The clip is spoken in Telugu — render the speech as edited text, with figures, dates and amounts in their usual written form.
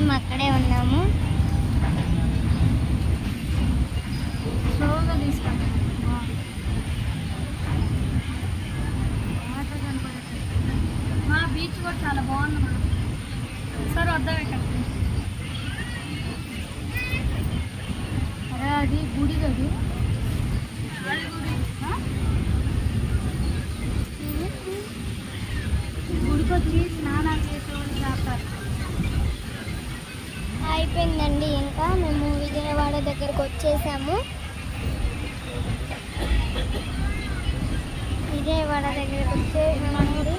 మేము అక్కడే ఉన్నాము. స్లోగా తీసుకుంటాం. బీచ్ కూడా చాలా బాగుంది మనం. సార్ వద్దాం ఇక్కడ. అరే అది గుడి కదా, గుడికి వచ్చి స్నానాలు చేసేవాళ్ళు చేస్తారు. అయిపోయిందండి. ఇంకా మేము విజయవాడ దగ్గరకు వచ్చేసాము. విజయవాడ దగ్గరకు వచ్చేసామండి.